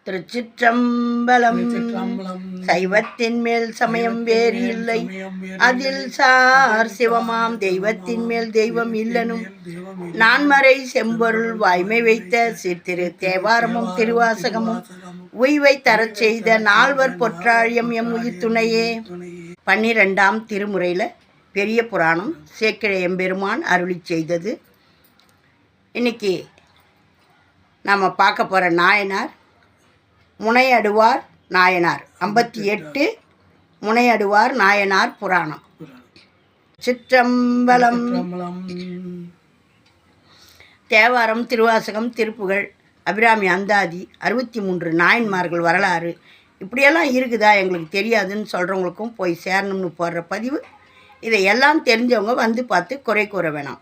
திருச்சிற்றம்பலம். சைவத்தின் மேல் சமயம் வேறு இல்லை, அதில் சார் சிவமாம் தெய்வத்தின் மேல் தெய்வம் இல்லனும். நான்மறை செம்பொருள் வாய்மை வைத்த சித்திரு தேவாரமும் திருவாசகமும் உய்வை தரச் செய்த நால்வர் பொற்றாழியம் எம் உயிர்த்துணையே. 12ஆம் திருமுறையில் பெரிய புராணம் சேக்கிழ எம்பெருமான் அருளி செய்தது. இன்னைக்கு நாம் பார்க்க போகிற நாயனார் முனையடுவார் நாயனார். 58 முனையடுவார் நாயனார் புராணம். சிற்றம்பலம். தேவாரம், திருவாசகம், திருப்புகழ், அபிராமி அந்தாதி, 63 நாயன்மார்கள் வரலாறு இப்படியெல்லாம் இருக்குதா எங்களுக்கு தெரியாதுன்னு சொல்கிறவங்களுக்கும் போய் சேரணும்னு போடுற பதிவு. இதையெல்லாம் தெரிஞ்சவங்க வந்து பார்த்து குறை கூற வேணாம்.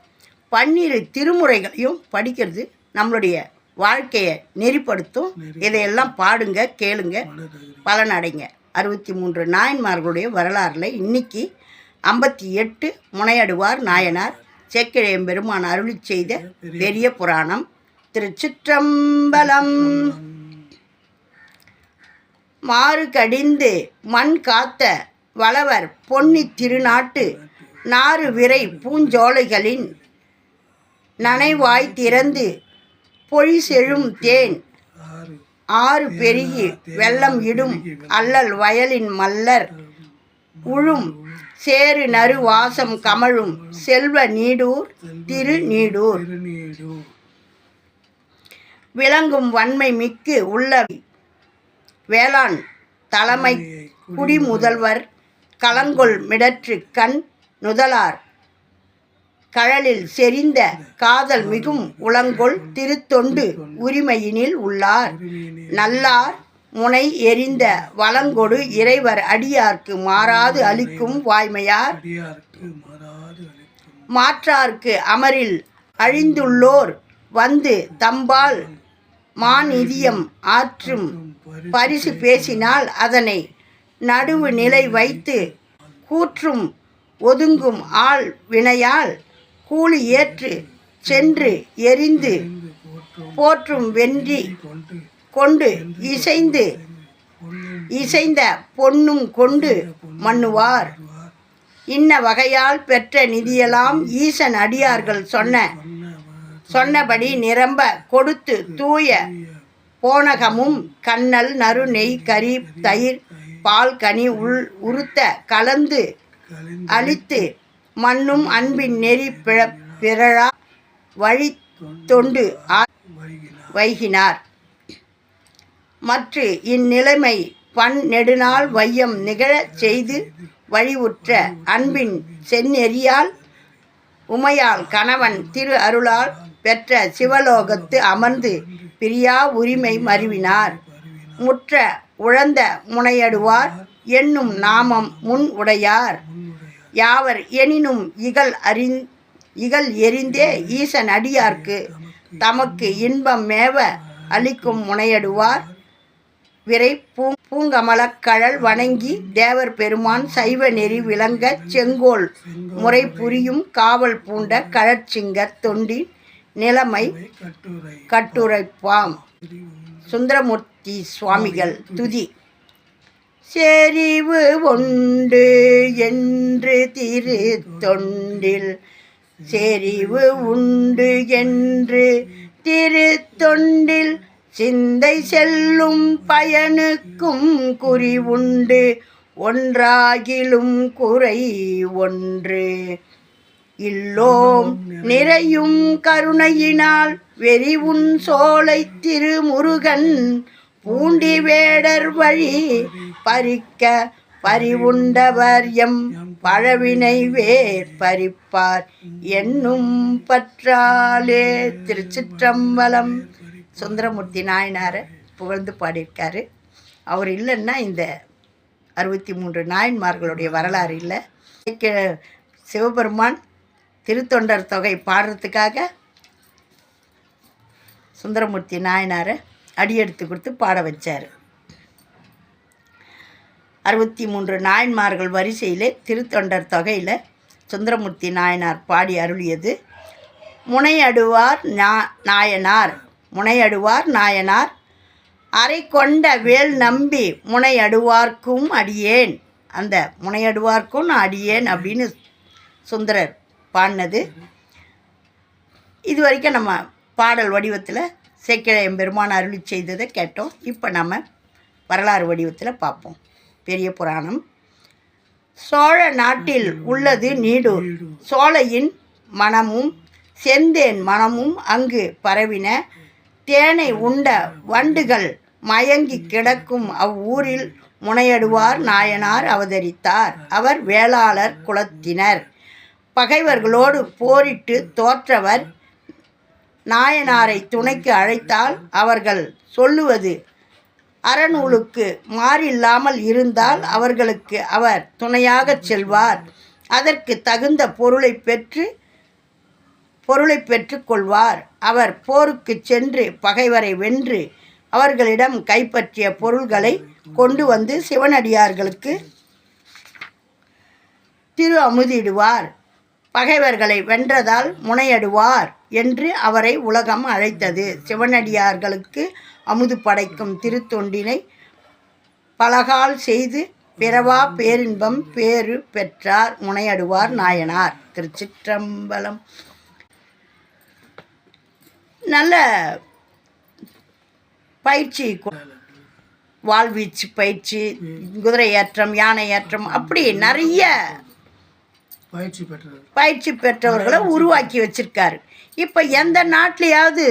12 திருமுறைகளையும் படிக்கிறது நம்மளுடைய வாழ்க்கையை நெறிப்படுத்தும். இதையெல்லாம் பாடுங்க, கேளுங்க, பலனடைங்க. 63 நாயன்மார்களுடைய வரலாறுல இன்னைக்கு 58 முனையடுவார் நாயனார் சேக்கிழ எம்பெருமான் அருளி செய்த பெரிய புராணம். திருச்சிற்றம்பலம். மாறு கடிந்து மண் காத்த வளவர் பொன்னி திருநாட்டு நாறு விரை பூஞ்சோலைகளின் நனைவாய் திறந்து பொழி செழும் தேன் ஆறு பெருகி வெள்ளம் இடும் அல்லல் வயலின் மல்லர் உழும் சேறு நறு வாசம் கமழும் செல்வ நீடூர் திரு நீடூர் விளங்கும் வன்மை மிக்கு உள்ள வேளாண் தலைமை குடி முதல்வர் களங்கொள் மிடற்று கண் நுதலார் கழலில் செறிந்த காதல் மிகும் உளங்கொள் திருத்தொண்டு உரிமையினில் உள்ளார் நல்லார் முனை எரிந்த வளங்கொடு இறைவர் அடியார்க்கு மாறாது அளிக்கும் வாய்மையார் மாற்றார்க்கு அமரில் அழிந்துள்ளோர் வந்து தம்பால் மாநிதியம் ஆற்றும் பரிசு பேசினால் அதனை நடுவு நிலை வைத்து கூற்றும் ஒதுங்கும் ஆள் வினையால் கூலி ஏற்று சென்று எரிந்து போற்றும் வென்றி கொண்டு இசைந்த பொன்னும் கொண்டு மன்னுவார். இன்ன வகையால் பெற்ற நிதியெல்லாம் ஈசன் அடியார்கள் சொன்னபடி நிரம்ப கொடுத்து தூய போனகமும் கண்ணல் நறு நெய் கறி தயிர் பால் கனி உறுத்த கலந்து அளித்து மண்ணும் அன்பின் நெறி பிறழா வழி தொண்டு வைகினார். மற்ற இந்நிலைமை பண் நெடுநாள் வையம் நிகழச் செய்து வழிவுற்ற அன்பின் செந்நெறியால் உமையால் கணவன் திரு அருளால் பெற்ற சிவலோகத்து அமர்ந்து பிரியா உரிமை மருவினார். முற்ற உழந்த முனையடுவார் என்னும் நாமம் முன் உடையார் யாவர் எனினும் இகல் எரிந்தே ஈசன் அடியார்க்கு தமக்கு இன்பம் மேவ அளிக்கும் முனையடுவார் விரை பூங்கமலக் கழல் வணங்கி தேவர் பெருமான் சைவ நெறி விளங்க செங்கோல் முறை புரியும் காவல் பூண்ட கழற்சிங்கர் தொண்டின் நிலைமை கட்டுரைப்பாம். சுந்தரமூர்த்தி சுவாமிகள் துதி. செறிவு உண்டு என்று திரு தொண்டில் செறிவு உண்டு என்று திரு தொண்டில் சிந்தை செல்லும் பயனுக்கும் குறி உண்டு ஒன்றாகிலும் குறை ஒன்று இல்லோம் நிறையும் கருணையினால் வெறிவுன் சோலை திருமுருகன் பூண்டி வேடர் வழி பறிக்க பறிவுண்டவர் எம் பழவினை வேர் பறிப்பார் என்னும் பற்றாலே. திருச்சிற்றம்பலம். சுந்தரமூர்த்தி நாயனாரை புகழ்ந்து பாடியிருக்காரு. அவர் இல்லைன்னா இந்த 63 நாயன்மார்களுடைய வரலாறு இல்லை. சிவபெருமான் திருத்தொண்டர் தொகை பாடுறதுக்காக சுந்தரமூர்த்தி நாயனாரை அடியெடுத்து கொடுத்து பாட வச்சார். 63 நாயன்மார்கள் வரிசையிலே திருத்தொண்டர் தொகையில் சுந்தரமூர்த்தி நாயனார் பாடி அருளியது முனையடுவார் நாயனார். முனையடுவார் நாயனார் அரை கொண்ட வேல் நம்பி முனையடுவார்க்கும் அடியேன். அந்த முனையடுவார்க்கும் நான் அடியேன் அப்படின்னு சுந்தரர் பாடினது. இது வரைக்கும் நம்ம பாடல் வடிவத்தில் சேக்கிழார் எம்பெருமான் அருளி செய்ததை கேட்டோம். இப்போ நம்ம வரலாறு வடிவத்தில் பார்ப்போம். பெரிய புராணம். சோழ நாட்டில் உள்ளது நீடூர். சோலையின் மணமும் செந்தேன் மணமும் அங்கு பரவின. தேனை உண்ட வண்டுகள் மயங்கி கிடக்கும் அவ்வூரில் முனையடுவார் நாயனார் அவதரித்தார். அவர் வேளாளர் குலத்தினர். பகைவர்களோடு போரிட்டு தோற்றவர் நாயனாரை துணைக்கு அழைத்தால் அவர்கள் சொல்லுவது அறநூலுக்கு மாறில்லாமல் இருந்தால் அவர்களுக்கு அவர் துணையாகச் செல்வார். அதற்கு தகுந்த பொருளை பெற்று கொள்வார். அவர் போருக்கு சென்று பகைவரை வென்று அவர்களிடம் கைப்பற்றிய பொருள்களை கொண்டு வந்து சிவனடியார்களுக்கு திரு அமுதிடுவார். பகைவர்களை வென்றதால் முனையடுவார் என்று அவரை உலகம் அழைத்தது. சிவனடியார்களுக்கு அமுது படைக்கும் திருத்தொண்டினை பலகால் செய்து பிறவா பேரின்பம் பேறு பெற்றார் முனையடுவார் நாயனார். திருச்சிற்றம்பலம். நல்ல பயிற்சி, வாழ்வீச்சு பயிற்சி, குதிரை ஏற்றம், யானை ஏற்றம், அப்படி நிறைய பயிற்சி பெற்றவர்களை உருவாக்கி வச்சுருக்காரு. இப்போ எந்த நாட்டிலையாவது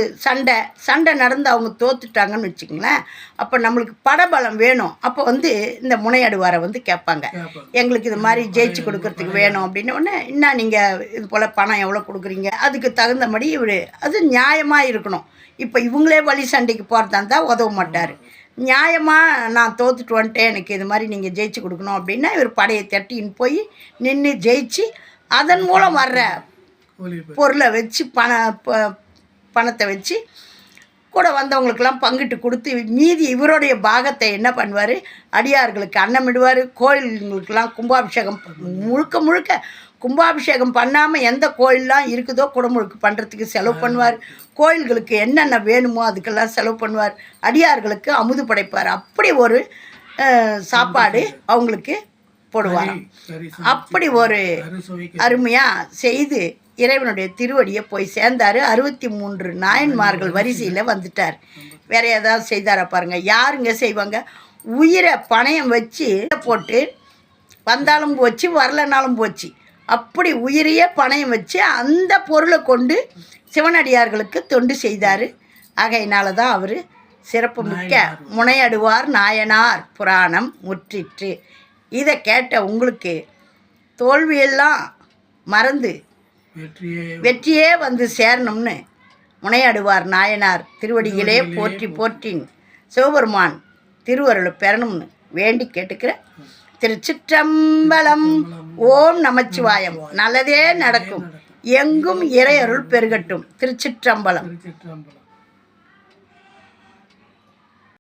சண்டை நடந்து அவங்க தோத்துட்டாங்கன்னு வச்சுக்கங்களேன், அப்போ நம்மளுக்கு படபலம் வேணும். அப்போ இந்த முனையடுவாரை கேட்பாங்க, எங்களுக்கு இது மாதிரி ஜெயிச்சு கொடுக்கறதுக்கு வேணும் அப்படின்னு. உடனே இன்னும் நீங்கள் இது போல் பணம் எவ்வளோ கொடுக்குறீங்க, அதுக்கு தகுந்தபடி இவர் அது நியாயமாக இருக்கணும். இப்போ இவங்களே வழி சண்டைக்கு போகிறதா இருந்தால் உதவ மாட்டார். நியாயமாக நான் தோத்துட்டு வந்துட்டேன், எனக்கு இது மாதிரி நீங்கள் ஜெயிச்சு கொடுக்கணும் அப்படின்னா இவர் படையை தட்டின்னு போய் நின்று ஜெயிச்சு அதன் மூலம் வர்ற பொருளை வச்சு பணத்தை வச்சு கூட வந்தவங்களுக்கெல்லாம் பங்கிட்டு கொடுத்து மீதி இவருடைய பாகத்தை என்ன பண்ணுவார், அடியார்களுக்கு அன்னமிடுவார். கோயில்களுக்கெல்லாம் கும்பாபிஷேகம் முழுக்க கும்பாபிஷேகம் பண்ணாமல் எந்த கோயிலெலாம் இருக்குதோ குடமுழுக்கு பண்ணுறதுக்கு செலவு பண்ணுவார். கோயில்களுக்கு என்னென்ன வேணுமோ அதுக்கெல்லாம் செலவு பண்ணுவார். அடியார்களுக்கு அமுது படைப்பார். அப்படி ஒரு சாப்பாடு அவங்களுக்கு போடுவார். அப்படி ஒரு அருமையாக செய்து இறைவனுடைய திருவடியை போய் சேர்ந்தார். 63 நாயன்மார்கள் வரிசையில் வந்துட்டார். வேறு ஏதாவது செய்தாரா பாருங்கள். யாருங்க செய்வாங்க? உயிரை பணயம் வச்சு போட்டு வந்தாலும் போச்சு, வரலனாலும் போச்சு. அப்படி உயிரையே பணயம் வச்சு அந்த பொருளை கொண்டு சிவனடியார்களுக்கு தொண்டு செய்தார். ஆகையினால தான் அவர் சிறப்பு மிக்க முனையடுவார் நாயனார் புராணம் முற்றிற்று. இதை கேட்ட உங்களுக்கு தோல்வியெல்லாம் மறந்து வெற்றியே சேரணும்னு முனையடுவார் நாயனார் திருவடிகளே போற்றி போற்றின் சிவபெருமான் திருவருளை பெறணும்னு வேண்டி கேட்டுக்கிறேன். திருச்சிற்றம்பலம். ஓம் நமச்சிவாயம். நல்லதே நடக்கும். எங்கும் இறையருள் பெருகட்டும். திருச்சிற்றம்பலம்.